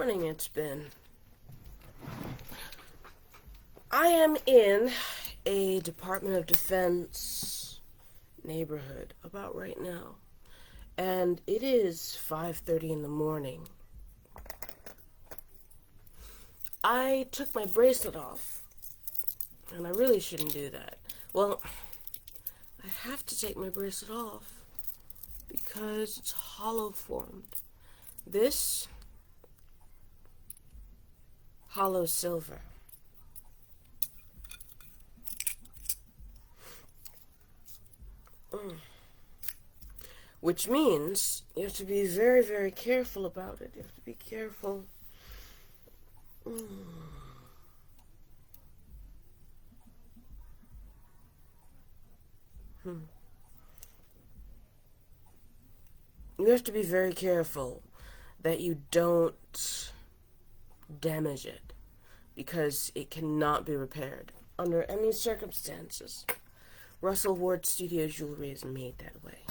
morning it's been. I am in a Department of Defense neighborhood about right now, and it is 5:30 in the morning. I took my bracelet off, and I really shouldn't do that. Well, I have to take my bracelet off because it's hollow formed. This hollow silver. Which means you have to be very, very careful about it. You have to be careful. You have to be very careful that you don't damage it, because it cannot be repaired under any circumstances. Russell Ward Studio Jewelry is made that way.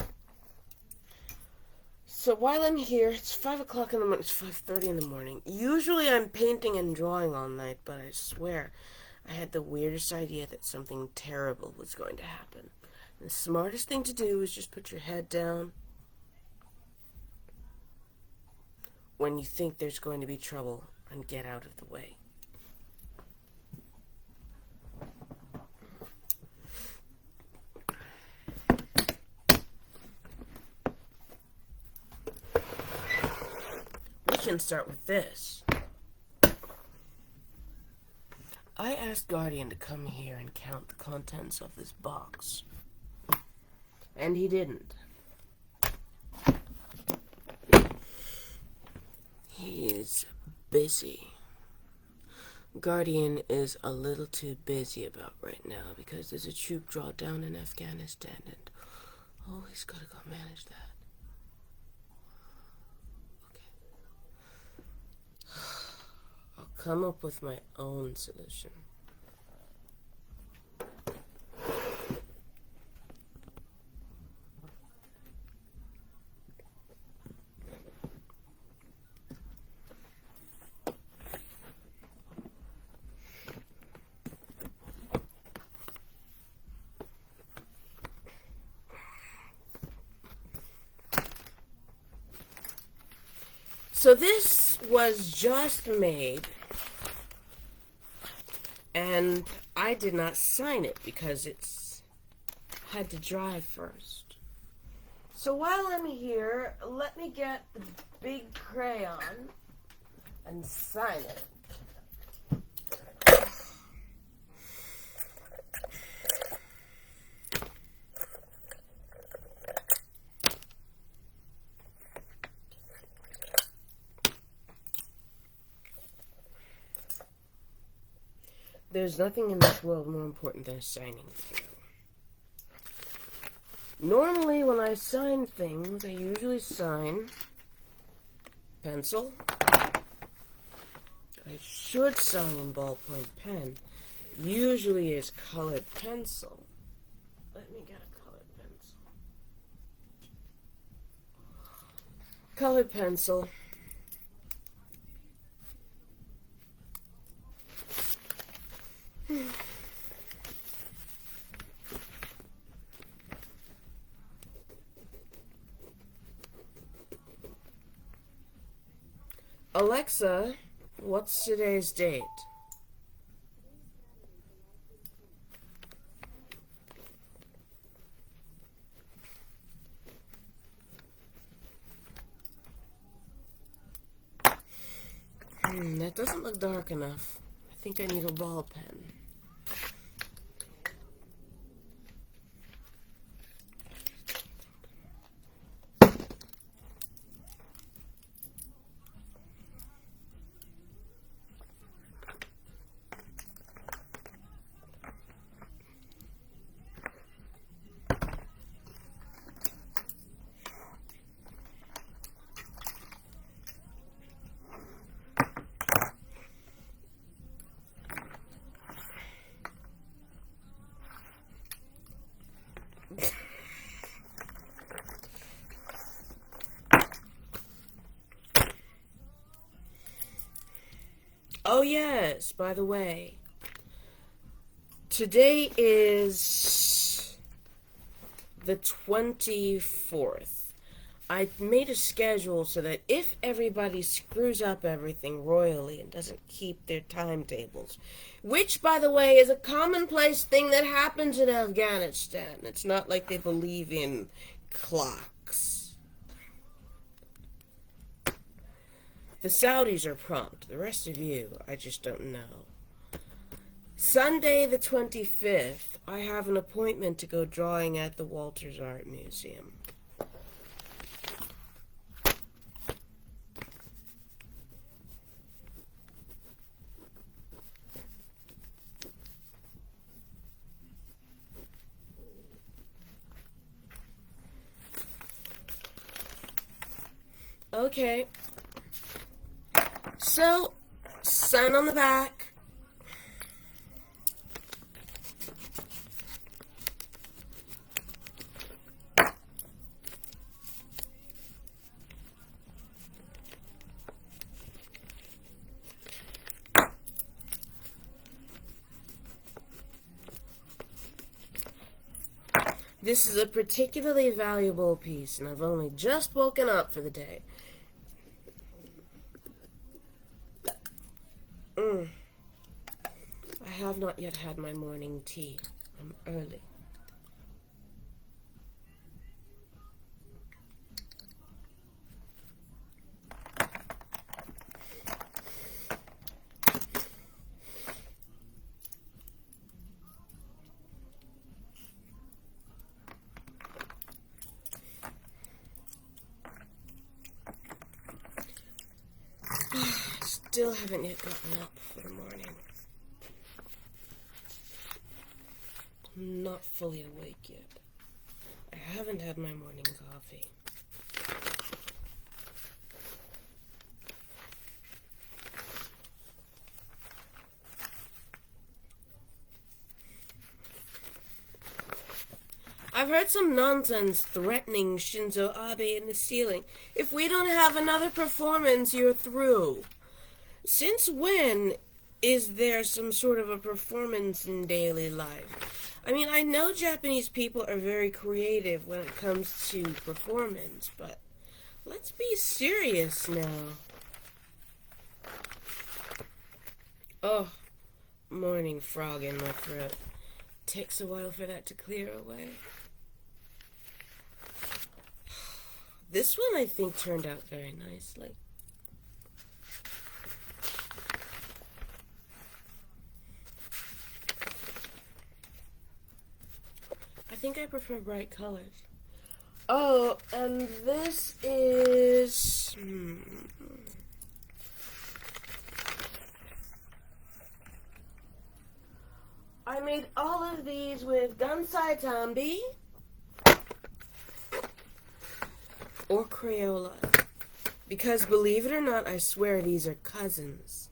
So while I'm here, it's 5 o'clock in the morning, it's 5:30 in the morning. Usually I'm painting and drawing all night, but I swear I had the weirdest idea that something terrible was going to happen. And the smartest thing to do is just put your head down when you think there's going to be trouble and get out of the way. We can start with this. I asked Guardian to come here and count the contents of this box, and he didn't. He is busy. Guardian is a little too busy about right now because there's a troop drawdown in Afghanistan, and he's gotta go manage that. I'll come up with my own solution. So this was just made, and I did not sign it because it's had to dry first. So while I'm here, let me get the big crayon and sign it. There's nothing in this world more important than a signing fee. Normally, when I sign things, I usually sign pencil. I should sign in ballpoint pen. Usually is colored pencil. Let me get a colored pencil. Colored pencil. Alexa, what's today's date? That doesn't look dark enough. I think I need a ball pen. Oh yes, by the way, today is the 24th. I made a schedule so that if everybody screws up everything royally and doesn't keep their timetables, which, by the way, is a commonplace thing that happens in Afghanistan. It's not like they believe in clocks. The Saudis are prompt. The rest of you, I just don't know. Sunday the 25th, I have an appointment to go drawing at the Walters Art Museum. Okay. So, sign on the back. This is a particularly valuable piece, and I've only just woken up for the day. I have not yet had my morning tea. I'm early. Still haven't yet gotten up for the morning. I'm not fully awake yet. I haven't had my morning coffee. I've heard some nonsense threatening Shinzo Abe in the ceiling. If we don't have another performance, you're through. Since when is there some sort of a performance in daily life? I mean, I know Japanese people are very creative when it comes to performance, but let's be serious now. Oh, morning frog in my throat. Takes a while for that to clear away. This one I think turned out very nicely. I think I prefer bright colors. Oh, and this is... I made all of these with Gansai Tambi or Crayola. Because believe it or not, I swear these are cousins.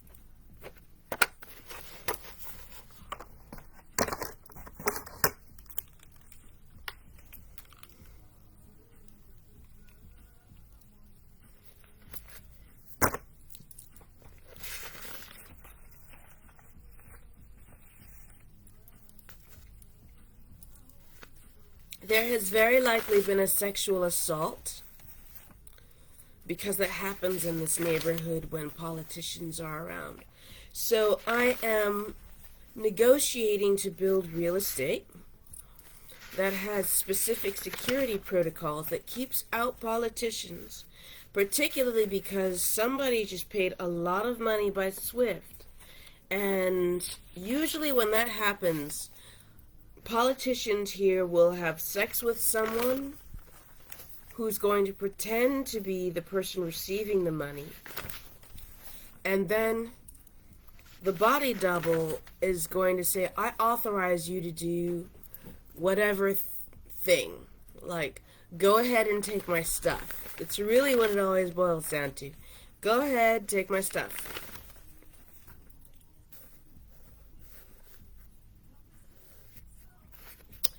There has very likely been a sexual assault because that happens in this neighborhood when politicians are around. So I am negotiating to build real estate that has specific security protocols that keeps out politicians, particularly because somebody just paid a lot of money by Swift. And usually when that happens, politicians here will have sex with someone who's going to pretend to be the person receiving the money. And then the body double is going to say, I authorize you to do whatever thing. Like, go ahead and take my stuff. It's really what it always boils down to. Go ahead, take my stuff.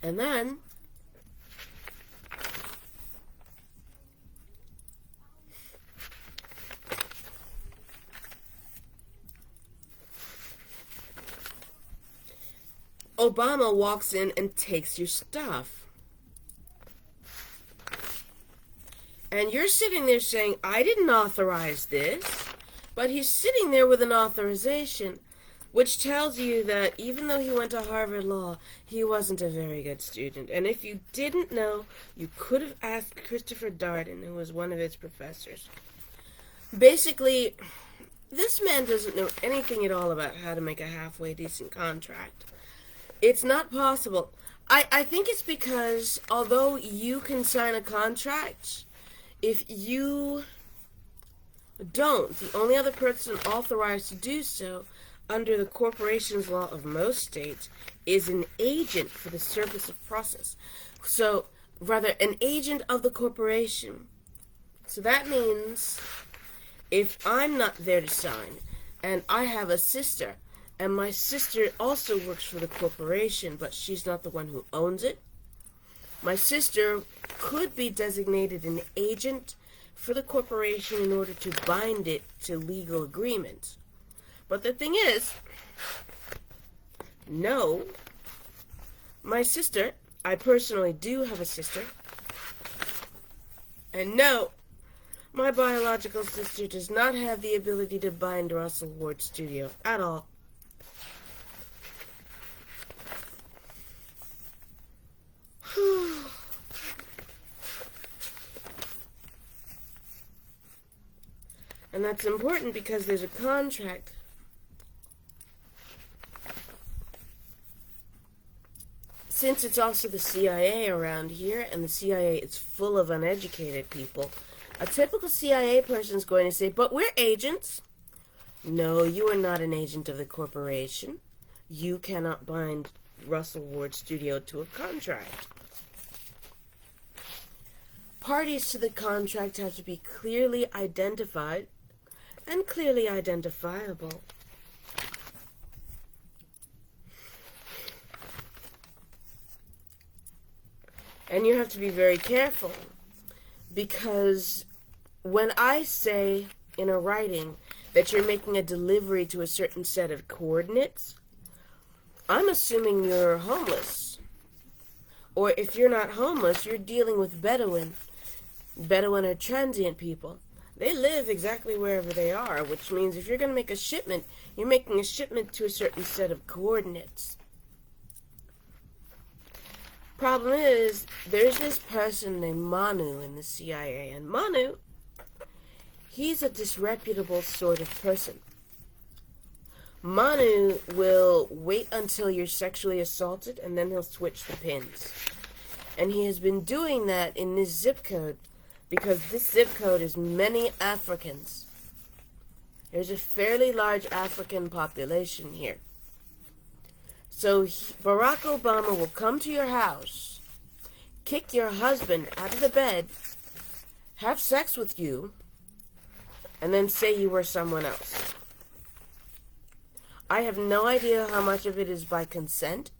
And then Obama walks in and takes your stuff. And you're sitting there saying, I didn't authorize this. But he's sitting there with an authorization, which tells you that even though he went to Harvard Law, he wasn't a very good student. And if you didn't know, you could have asked Christopher Darden, who was one of his professors. Basically, this man doesn't know anything at all about how to make a halfway decent contract. It's not possible. I think it's because, although you can sign a contract, if you don't, the only other person authorized to do so under the corporations law of most states is an agent for the service of process. So, rather, an agent of the corporation. So that means if I'm not there to sign, and I have a sister, and my sister also works for the corporation, but she's not the one who owns it, my sister could be designated an agent for the corporation in order to bind it to legal agreements. But the thing is, no, my sister, I personally do have a sister, and no, my biological sister does not have the ability to bind Russell Ward Studio at all. And that's important because there's a contract. Since it's also the CIA around here, and the CIA is full of uneducated people, a typical CIA person is going to say, but we're agents. No, you are not an agent of the corporation. You cannot bind Russell Ward Studio to a contract. Parties to the contract have to be clearly identified and clearly identifiable. And you have to be very careful, because when I say in a writing that you're making a delivery to a certain set of coordinates, I'm assuming you're homeless. Or if you're not homeless, you're dealing with Bedouin. Bedouin are transient people. They live exactly wherever they are, which means if you're going to make a shipment, you're making a shipment to a certain set of coordinates. Problem is, there's this person named Manu in the CIA, and Manu, he's a disreputable sort of person. Manu will wait until you're sexually assaulted, and then he'll switch the pins. And he has been doing that in this zip code, because this zip code is many Africans. There's a fairly large African population here. So Barack Obama will come to your house, kick your husband out of the bed, have sex with you, and then say you were someone else. I have no idea how much of it is by consent,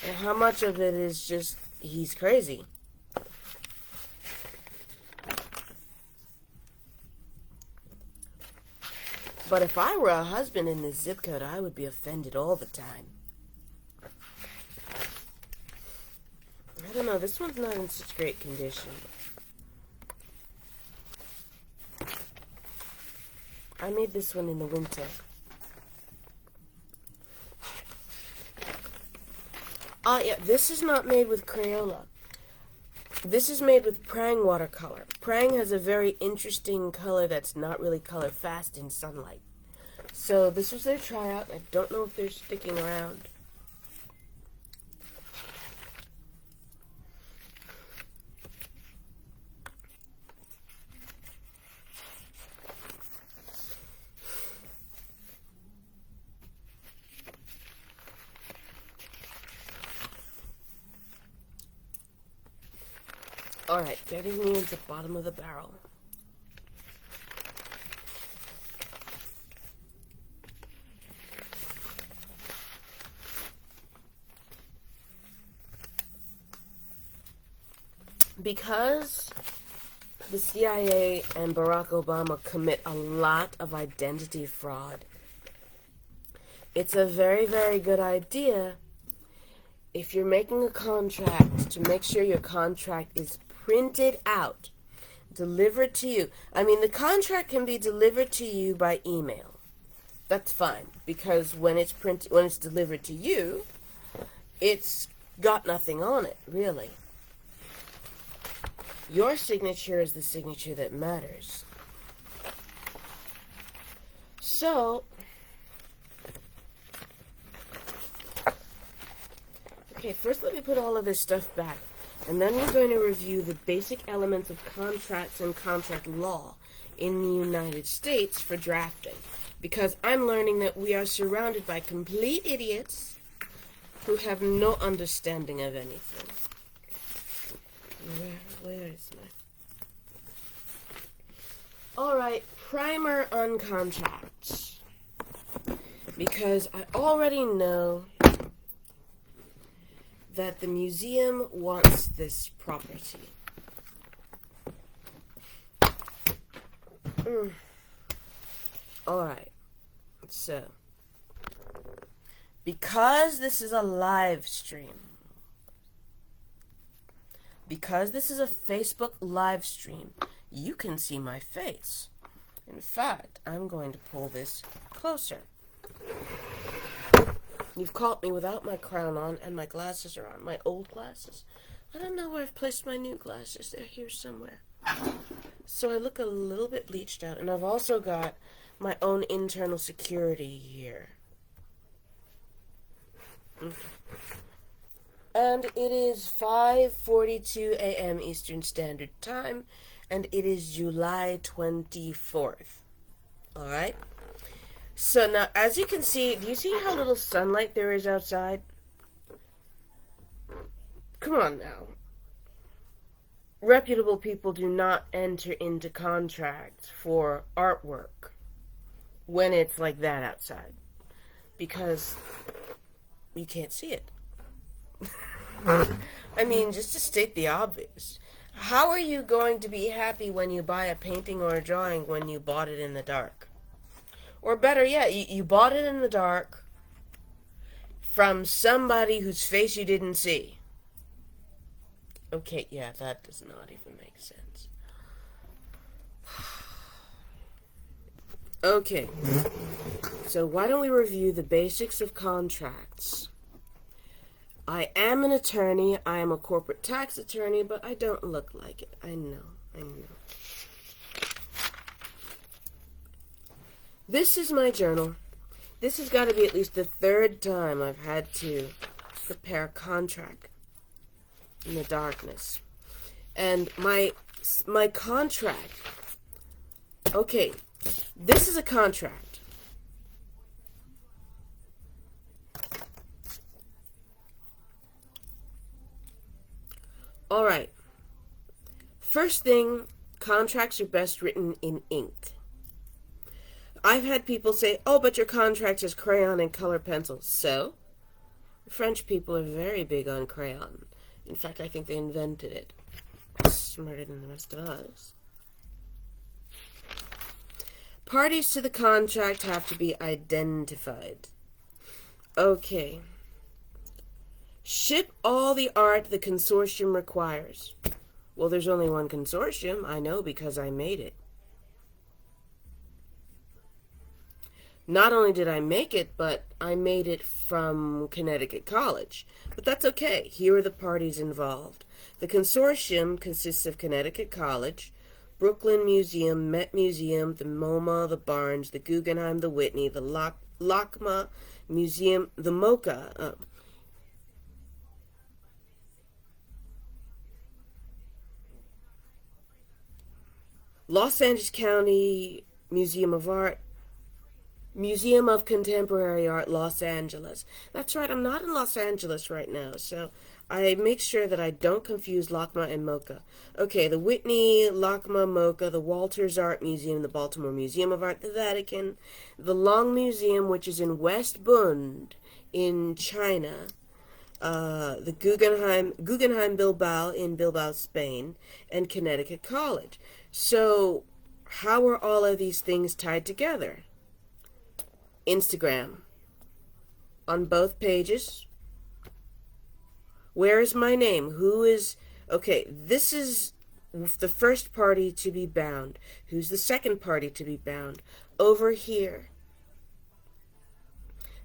and how much of it is just, he's crazy. But if I were a husband in this zip code, I would be offended all the time. I don't know, this one's not in such great condition. I made this one in the winter. Ah, yeah, this is not made with Crayola. This is made with Prang watercolor. Prang has a very interesting color that's not really color fast in sunlight. So this was their tryout. I don't know if they're sticking around. Alright, getting me into the bottom of the barrel. Because the CIA and Barack Obama commit a lot of identity fraud, it's a very, very good idea if you're making a contract, to make sure your contract is printed out, delivered to you. I mean, the contract can be delivered to you by email. That's fine, because when it's delivered to you, it's got nothing on it, really. Your signature is the signature that matters. So, okay, first let me put all of this stuff back, and then we're going to review the basic elements of contracts and contract law in the United States for drafting, because I'm learning that we are surrounded by complete idiots who have no understanding of anything. Where is my... Alright, primer on contracts. Because I already know that the museum wants this property. Alright, so, because this is a live stream, because this is a Facebook live stream, you can see my face. In fact, I'm going to pull this closer. You've caught me without my crown on, and my glasses are on, my old glasses. I don't know where I've placed my new glasses. They're here somewhere. So I look a little bit bleached out, and I've also got my own internal security here. And it is 5:42 a.m. Eastern Standard Time, and it is July 24th. Alright? So now, as you can see, do you see how little sunlight there is outside? Come on now. Reputable people do not enter into contracts for artwork when it's like that outside, because you can't see it. I mean, just to state the obvious, how are you going to be happy when you buy a painting or a drawing when you bought it in the dark? Or better yet, you bought it in the dark from somebody whose face you didn't see. Okay, yeah, that does not even make sense. Okay, so why don't we review the basics of contracts? I am an attorney. I am a corporate tax attorney, but I don't look like it. I know. This is my journal. This has got to be at least the third time I've had to prepare a contract in the darkness. And my contract, okay, this is a contract. Alright, first thing, contracts are best written in ink. I've had people say, oh, but your contract is crayon and color pencil. So? French people are very big on crayon. In fact, I think they invented it. Smarter than the rest of us. Parties to the contract have to be identified. Okay. Ship all the art the consortium requires. Well, there's only one consortium. I know because I made it. Not only did I make it, but I made it from Connecticut College. But that's okay. Here are the parties involved. The consortium consists of Connecticut College, Brooklyn Museum, Met Museum, the MoMA, the Barnes, the Guggenheim, the Whitney, the LACMA Museum, the MoCA, Los Angeles County Museum of Art, Museum of Contemporary Art, Los Angeles. That's right, I'm not in Los Angeles right now, so I make sure that I don't confuse LACMA and MoCA. Okay, the Whitney, LACMA, MoCA, the Walters Art Museum, the Baltimore Museum of Art, the Vatican, the Long Museum, which is in West Bund in China, the Guggenheim Bilbao in Bilbao, Spain, and Connecticut College. So, how are all of these things tied together? Instagram. On both pages, Where is my name? Who is... Okay, this is the first party to be bound. Who's the second party to be bound? Over here.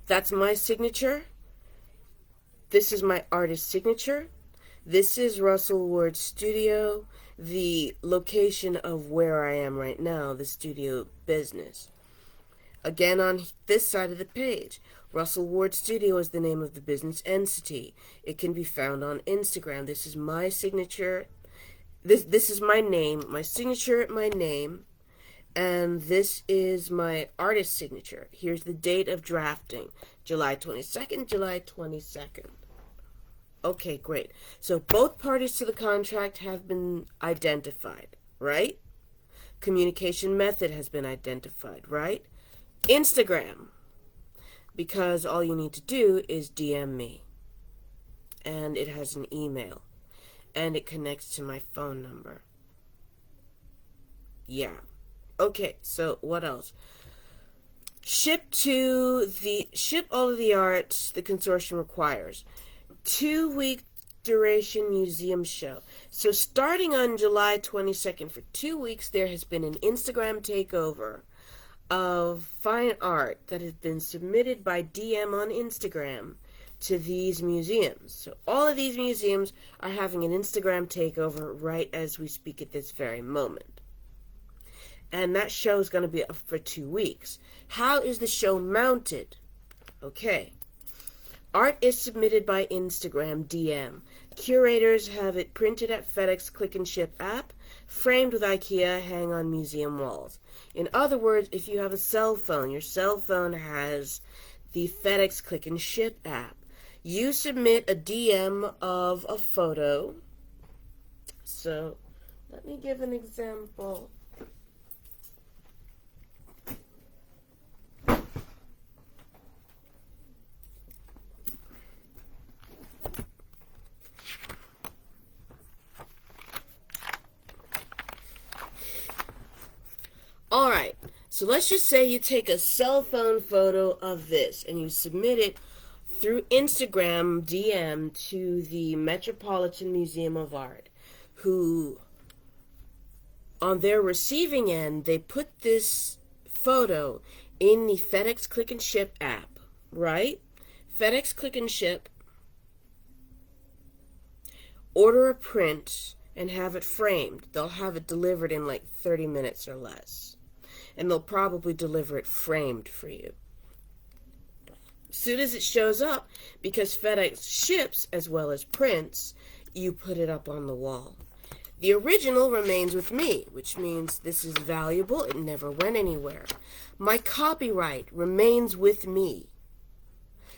That's my signature. This is my artist's signature. This is Russell Ward's studio, the location of where I am right now, the studio business. Again, on this side of the page, Russell Ward Studio is the name of the business entity. It can be found on Instagram. This is my signature. This is my name, my signature, my name, and this is my artist signature. Here's the date of drafting, July 22nd, July 22nd. Okay, great. So both parties to the contract have been identified, right? Communication method has been identified, right? Instagram, because all you need to do is DM me, and it has an email, and it connects to my phone number. Yeah. Okay, so what else? Ship all of the art the consortium requires. 2-week duration museum show. So starting on July 22nd, for 2 weeks, there has been an Instagram takeover of fine art that has been submitted by DM on Instagram to these museums. So all of these museums are having an Instagram takeover right as we speak at this very moment. And that show is going to be up for 2 weeks. How is the show mounted? Okay. Art is submitted by Instagram DM. Curators have it printed at FedEx Click and Ship app, framed with IKEA, hang on museum walls. In other words, if you have a cell phone, your cell phone has the FedEx Click and Ship app. You submit a DM of a photo. So, let me give an example. Alright, so let's just say you take a cell phone photo of this and you submit it through Instagram DM to the Metropolitan Museum of Art, who, on their receiving end, they put this photo in the FedEx Click and Ship app, right? FedEx Click and Ship, order a print, and have it framed. They'll have it delivered in like 30 minutes or less. And they'll probably deliver it framed for you. As soon as it shows up, because FedEx ships as well as prints, you put it up on the wall. The original remains with me, which means this is valuable. It never went anywhere. My copyright remains with me.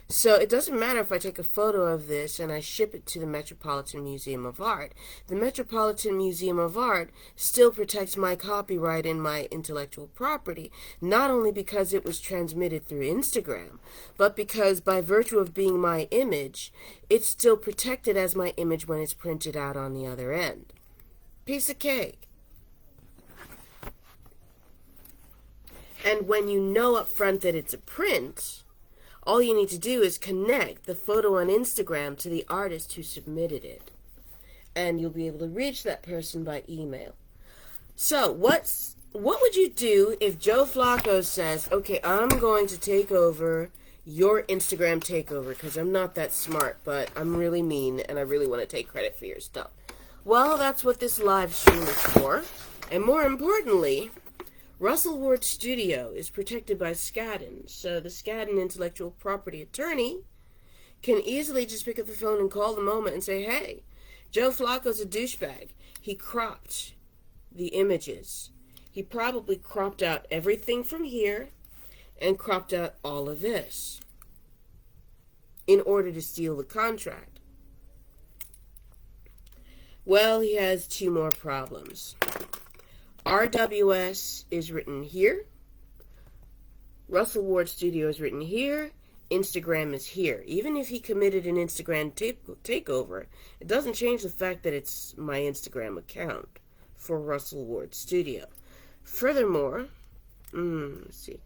So it doesn't matter if I take a photo of this and I ship it to the Metropolitan Museum of Art. The Metropolitan Museum of Art still protects my copyright and my intellectual property, not only because it was transmitted through Instagram, but because by virtue of being my image, it's still protected as my image when it's printed out on the other end. Piece of cake. And when you know up front that it's a print, all you need to do is connect the photo on Instagram to the artist who submitted it. And you'll be able to reach that person by email. So, what would you do if Joe Flacco says, okay, I'm going to take over your Instagram takeover, because I'm not that smart, but I'm really mean, and I really want to take credit for your stuff. Well, that's what this live stream is for. And more importantly, Russell Ward Studio is protected by Skadden, so the Skadden intellectual property attorney can easily just pick up the phone and call the moment and say, hey, Joe Flacco's a douchebag. He cropped the images. He probably cropped out everything from here and cropped out all of this in order to steal the contract. Well, he has 2 more problems. RWS is written here. Russell Ward Studio is written here. Instagram is here. Even if he committed an Instagram takeover, it doesn't change the fact that it's my Instagram account for Russell Ward Studio. Furthermore, let's see.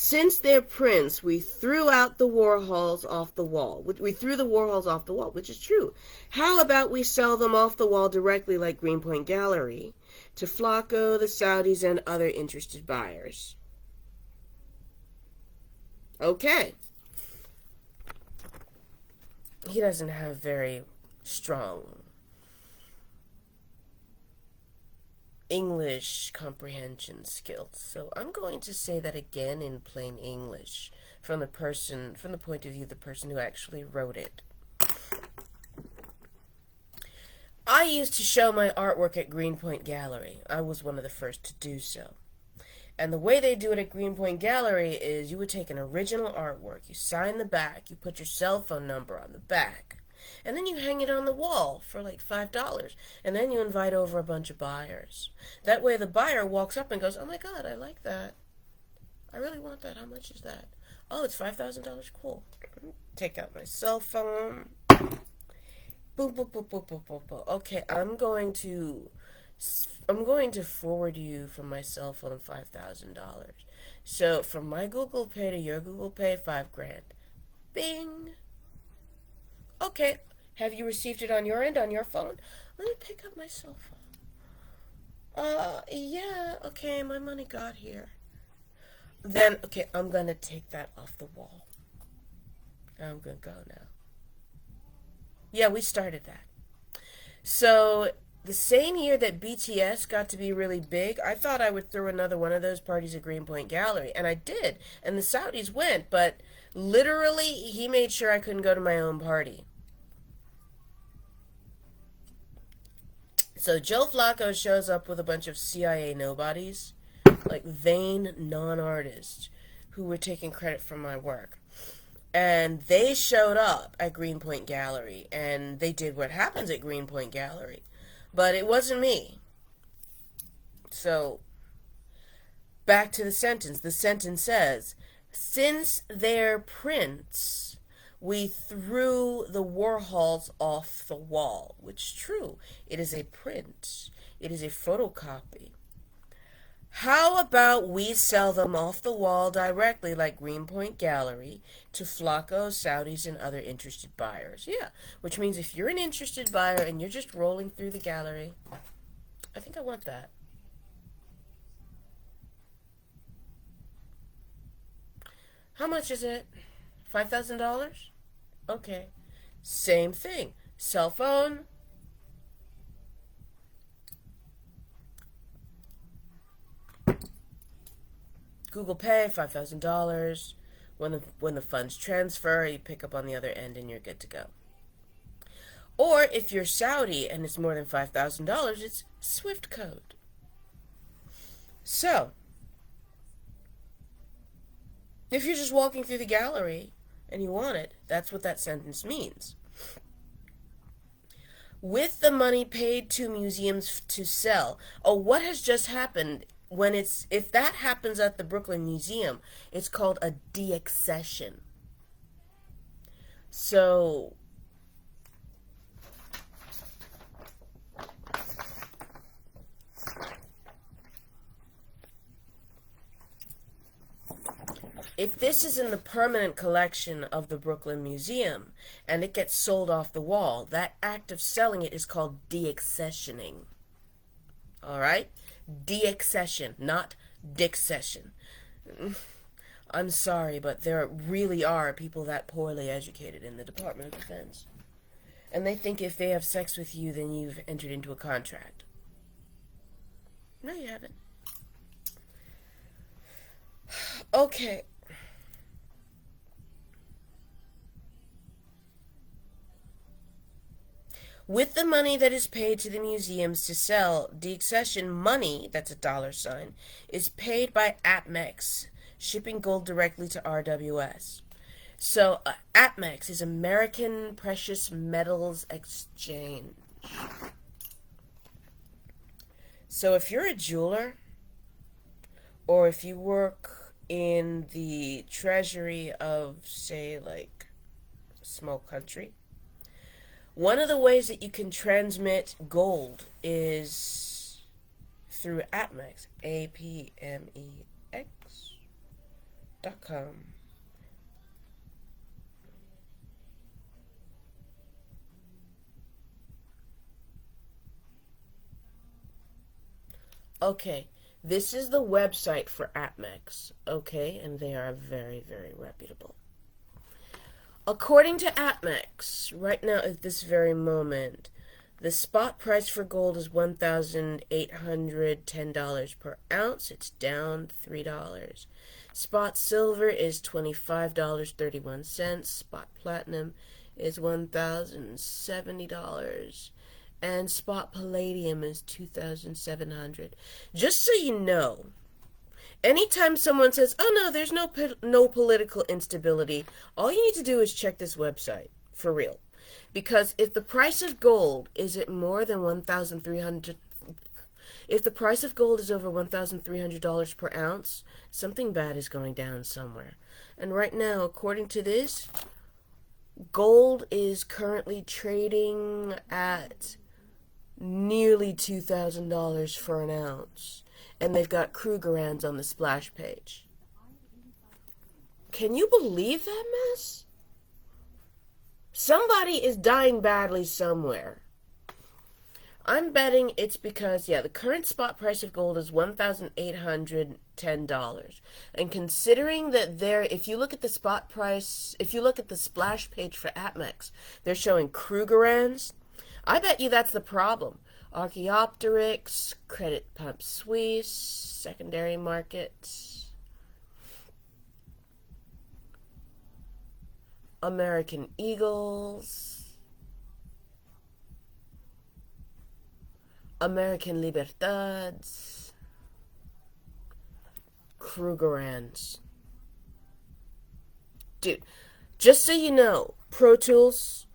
Since they're prints, we threw out the Warhols off the wall. We threw the Warhols off the wall, which is true. How about we sell them off the wall directly like Greenpoint Gallery to Flacco, the Saudis, and other interested buyers? Okay. He doesn't have very strong English comprehension skills. So I'm going to say that again in plain English from the point of view of the person who actually wrote it. I used to show my artwork at Greenpoint Gallery. I was one of the first to do so. And the way they do it at Greenpoint Gallery is you would take an original artwork, you sign the back, you put your cell phone number on the back, and then you hang it on the wall for like $5, and then you invite over a bunch of buyers. That way the buyer walks up and goes, "Oh my God, I like that. I really want that. How much is that? Oh, it's $5,000. Cool." Take out my cell phone. Boom, boom, boom, boom, boom, boom, boom. Okay, I'm going to forward you from my cell phone $5,000. So from my Google Pay to your Google Pay, $5,000. Bing. Okay, have you received it on your end, on your phone? Let me pick up my cell phone. Yeah, okay, my money got here. Then, okay, I'm gonna take that off the wall. I'm gonna go now. Yeah, we started that. So, the same year that BTS got to be really big, I thought I would throw another one of those parties at Greenpoint Gallery, and I did, and the Saudis went, but literally, he made sure I couldn't go to my own party. So Joe Flacco shows up with a bunch of CIA nobodies, like vain non-artists, who were taking credit for my work. And they showed up at Greenpoint Gallery, and they did what happens at Greenpoint Gallery. But it wasn't me. So, back to the sentence. The sentence says, since they're prints, we threw the Warhols off the wall. Which is true. It is a print. It is a photocopy. How about we sell them off the wall directly like Greenpoint Gallery to Flacco, Saudis, and other interested buyers? Yeah, which means if you're an interested buyer and you're just rolling through the gallery, I think I want that. How much is it? $5,000? Okay. Same thing. Cell phone. Google Pay, $5,000. When the funds transfer, you pick up on the other end and you're good to go. Or if you're Saudi and it's more than $5,000, it's Swift code. So, if you're just walking through the gallery and you want it, that's what that sentence means. With the money paid to museums to sell. Oh, what has just happened? If that happens at the Brooklyn Museum, it's called a deaccession. So, if this is in the permanent collection of the Brooklyn Museum and it gets sold off the wall, that act of selling it is called deaccessioning. All right? Deaccession, not Deaccession. I'm sorry, but there really are people that poorly educated in the Department of Defense. And they think if they have sex with you, then you've entered into a contract. No, you haven't. Okay. With the money that is paid to the museums to sell, deaccession money, that's a $, is paid by APMEX, shipping gold directly to RWS. So, APMEX is American Precious Metals Exchange. So if you're a jeweler, or if you work in the treasury of, say, like, a small country, one of the ways that you can transmit gold is through APMEX. APMEX. .com. Okay, this is the website for APMEX, okay, and they are very, very reputable. According to APMEX, right now at this very moment, the spot price for gold is $1,810 per ounce. It's down $3. Spot silver is $25.31. Spot platinum is $1,070. And spot palladium is $2,700. Just so you know, anytime someone says, "Oh no, there's no political instability," all you need to do is check this website for real. Because if the price of gold is at more than 1,300, if the price of gold is over $1,300 per ounce, something bad is going down somewhere. And right now, according to this, gold is currently trading at nearly $2,000 for an ounce. And they've got Krugerrands on the splash page. Can you believe that mess? Somebody is dying badly somewhere. I'm betting it's because, the current spot price of gold is $1,810. And considering that if you look at the spot price, if you look at the splash page for APMEX, they're showing Krugerrands. I bet you that's the problem. Archaeopteryx, Credit Pump Suisse, secondary markets, American Eagles, American Libertads, Krugerrands. Dude, just so you know, Pro Tools,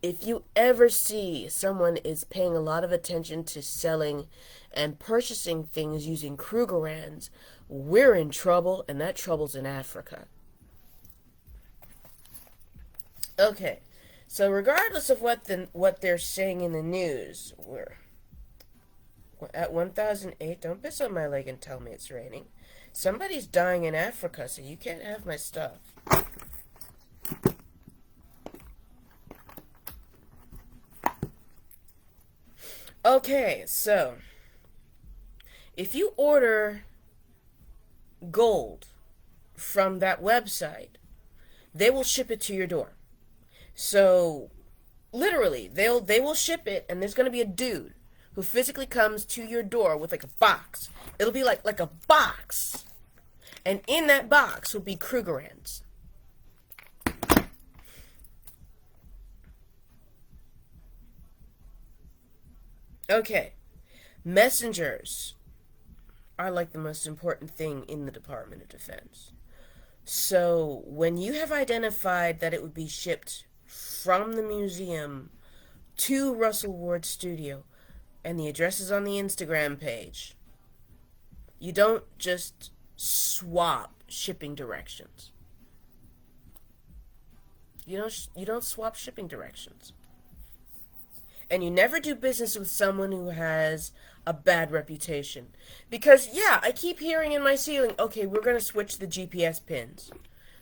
if you ever see someone is paying a lot of attention to selling and purchasing things using Krugerrands, we're in trouble, and that trouble's in Africa. Okay, so regardless of what they're saying in the news, we're at 1,008. Don't piss on my leg and tell me it's raining. Somebody's dying in Africa, so you can't have my stuff. Okay, so if you order gold from that website, they will ship it to your door. So literally, they will ship it, and there's going to be a dude who physically comes to your door with like a box. It'll be like a box, and in that box will be Krugerrands. Okay, messengers are like the most important thing in the Department of Defense. So when you have identified that it would be shipped from the museum to Russell Ward's studio, and the address is on the Instagram page, you don't just swap shipping directions. You don't swap shipping directions. And you never do business with someone who has a bad reputation. Because, I keep hearing in my ceiling, okay, we're going to switch the GPS pins.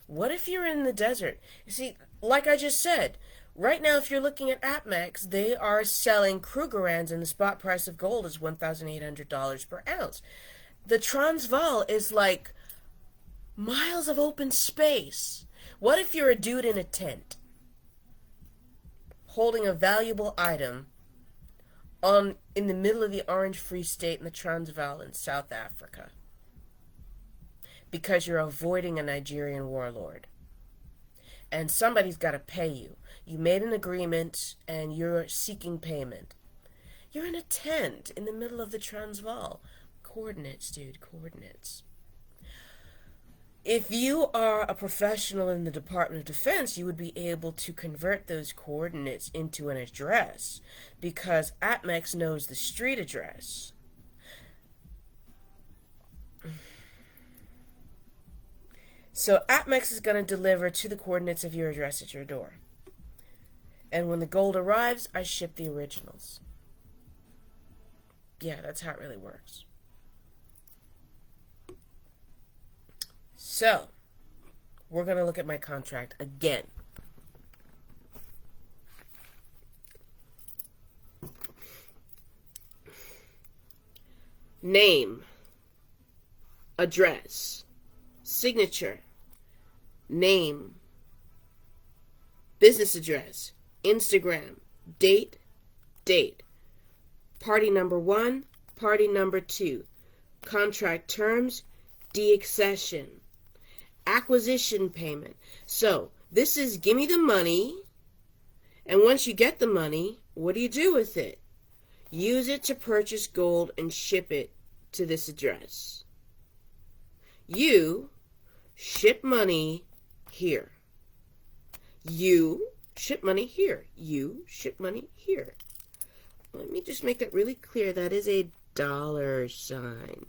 What if you're in the desert? You see, like I just said, right now if you're looking at APMEX, they are selling Krugerrands, and the spot price of gold is $1,800 per ounce. The Transvaal is like miles of open space. What if you're a dude in a tent, holding a valuable item in the middle of the Orange Free State in the Transvaal in South Africa, because you're avoiding a Nigerian warlord, and somebody's got to pay you. You made an agreement and you're seeking payment. You're in a tent in the middle of the Transvaal. Coordinates, dude, coordinates. If you are a professional in the Department of Defense, you would be able to convert those coordinates into an address, because APMEX knows the street address. So APMEX is going to deliver to the coordinates of your address at your door. And when the gold arrives, I ship the originals. Yeah, that's how it really works. So, we're going to look at my contract again. Name, address, signature, name, business address, Instagram, date, party number 1, party number 2, contract terms, deaccession, acquisition payment. So, this is give me the money, and once you get the money, what do you do with it? Use it to purchase gold and ship it to this address. You ship money here. You ship money here. You ship money here. Let me just make that really clear. That is a dollar sign.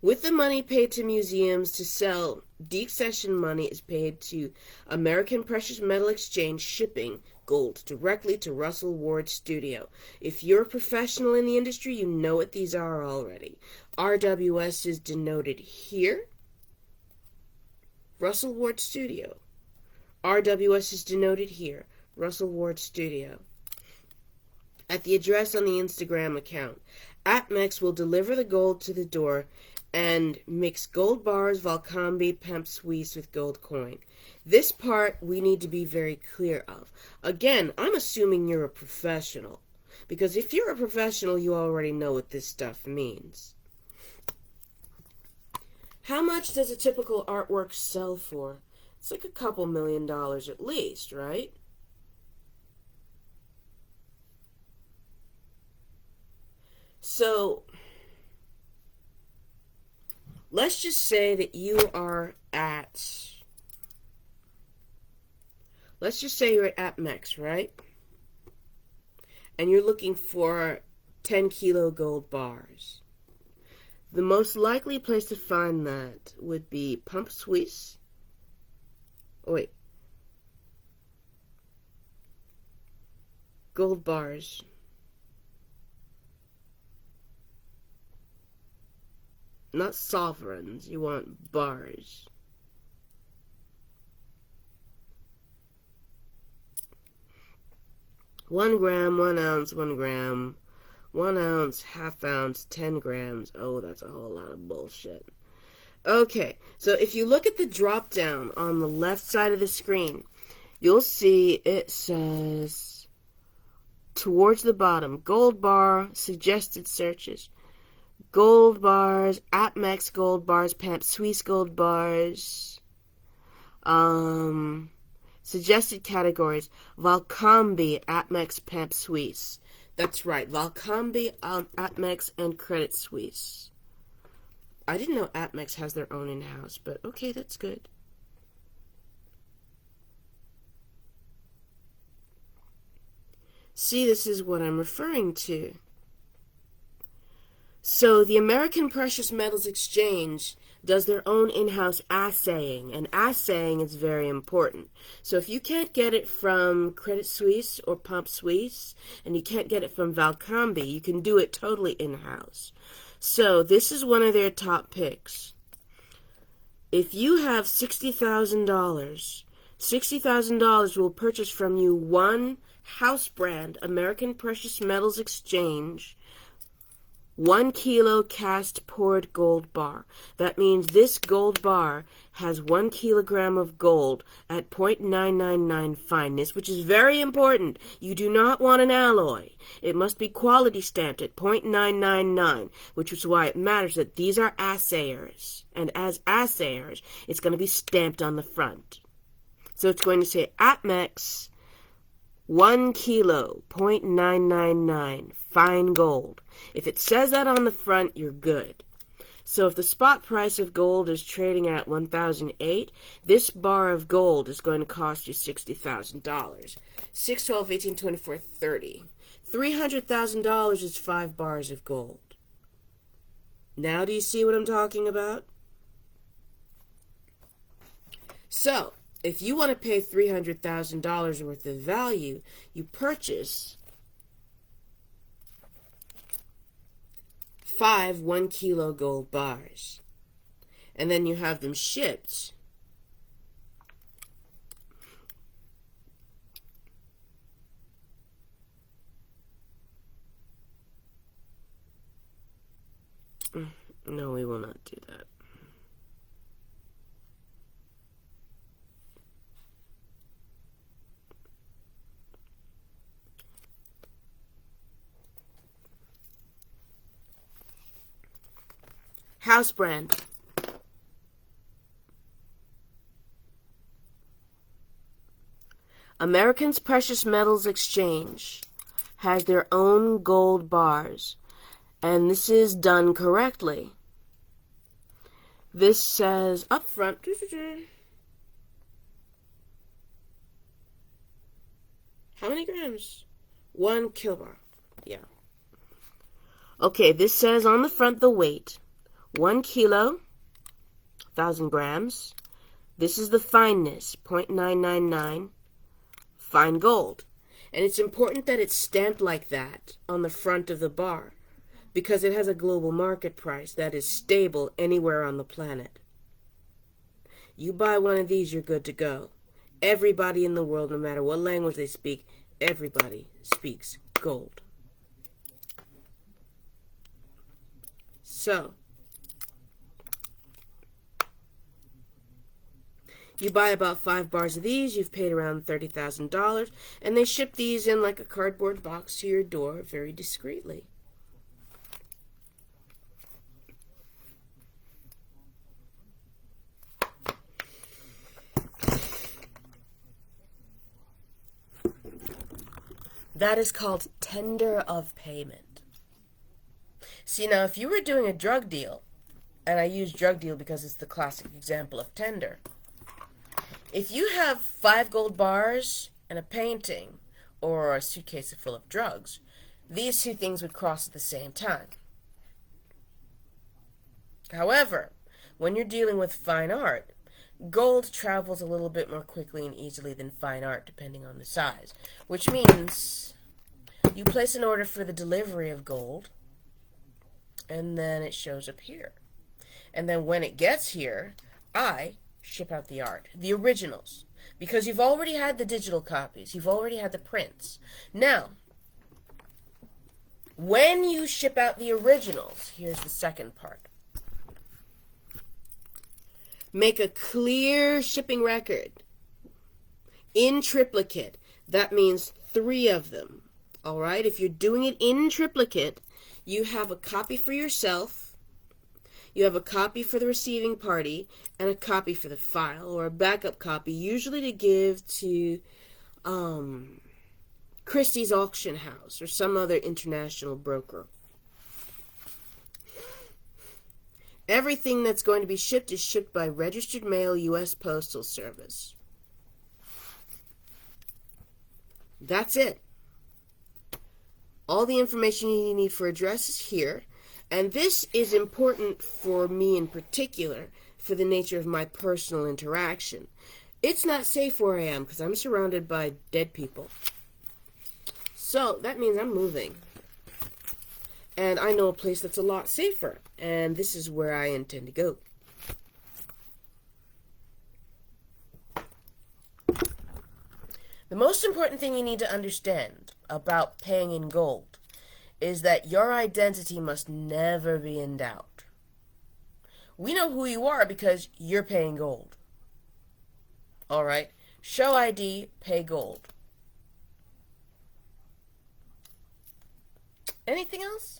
With the money paid to museums to sell, deaccession money is paid to American Precious Metal Exchange shipping gold directly to Russell Ward Studio. If you're a professional in the industry, you know what these are already. RWS is denoted here. Russell Ward Studio. RWS is denoted here. Russell Ward Studio. At the address on the Instagram account, APMEX will deliver the gold to the door and mix gold bars, Valcambi, Pemp Suisse with gold coin. This part we need to be very clear of. Again, I'm assuming you're a professional, because if you're a professional, you already know what this stuff means. How much does a typical artwork sell for? It's like a couple $1,000,000 at least, right? So, let's just say that you are at, let's just say you're at APMEX, right? And you're looking for 10 kilo gold bars. The most likely place to find that would be Pump Suisse. Oh, wait. Gold bars. Not sovereigns, you want bars. One gram, 1 ounce, 1 gram, 1 ounce, half ounce, 10 grams. Oh, that's a whole lot of bullshit. Okay, so if you look at the drop down on the left side of the screen, you'll see it says towards the bottom, gold bar, suggested searches. Gold bars, APMEX gold bars, Pamp Suisse gold bars, suggested categories, Valcambi, APMEX, Pamp Suisse. That's right, Valcambi, APMEX, and Credit Suisse. I didn't know APMEX has their own in-house, but okay, that's good. See, this is what I'm referring to. So the American Precious Metals Exchange does their own in-house assaying, and assaying is very important. So if you can't get it from Credit Suisse or Pump Suisse, and you can't get it from Valcambi, you can do it totally in-house. So this is one of their top picks. If you have $60,000, $60,000 will purchase from you one house brand American Precious Metals Exchange 1 kilo cast poured gold bar. That means this gold bar has 1 kilogram of gold at 0.999 fineness, which is very important. You do not want an alloy. It must be quality stamped at 0.999, which is why it matters that these are assayers. And as assayers, it's going to be stamped on the front. So it's going to say APMEX 1 kilo, 0.999, fine gold. If it says that on the front, you're good. So if the spot price of gold is trading at $1,008, this bar of gold is going to cost you $60,000. 6, 12, 18, 24, 30. $300,000 is 5 bars of gold. Now do you see what I'm talking about? So, if you want to pay $300,000 worth of value, you purchase 5 1 kilo gold bars. And then you have them shipped. No, we will not do that. House brand. Americans Precious Metals Exchange has their own gold bars, and this is done correctly. This says up front, how many grams? 1 kilobar. Yeah. Okay, this says on the front the weight. 1 kilo, 1,000 grams. This is the fineness, 0.999, fine gold. And it's important that it's stamped like that on the front of the bar, because it has a global market price that is stable anywhere on the planet. You buy one of these, you're good to go. Everybody in the world, no matter what language they speak, everybody speaks gold. So, you buy about 5 bars of these, you've paid around $30,000, and they ship these in like a cardboard box to your door very discreetly. That is called tender of payment. See, now, if you were doing a drug deal, and I use drug deal because it's the classic example of tender, if you have 5 gold bars and a painting, or a suitcase full of drugs, these two things would cross at the same time. However, when you're dealing with fine art, gold travels a little bit more quickly and easily than fine art, depending on the size, which means you place an order for the delivery of gold, and then it shows up here. And then when it gets here, I ship out the art, the originals, because you've already had the digital copies, you've already had the prints. Now, when you ship out the originals, here's the second part. Make a clear shipping record in triplicate. That means 3 of them. All right? If you're doing it in triplicate, you have a copy for yourself, you have a copy for the receiving party, and a copy for the file, or a backup copy, usually to give to Christie's auction house or some other international broker. Everything that's going to be shipped is shipped by registered mail, U.S. Postal Service. That's it. All the information you need for address is here. And this is important for me in particular, for the nature of my personal interaction. It's not safe where I am because I'm surrounded by dead people. So that means I'm moving. And I know a place that's a lot safer. And this is where I intend to go. The most important thing you need to understand about paying in gold is that your identity must never be in doubt. We know who you are because you're paying gold. Alright? Show ID, pay gold. Anything else?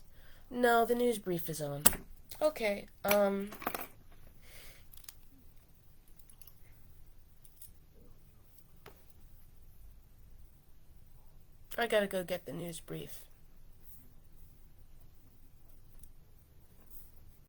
No, the news brief is on. Okay, I gotta go get the news brief.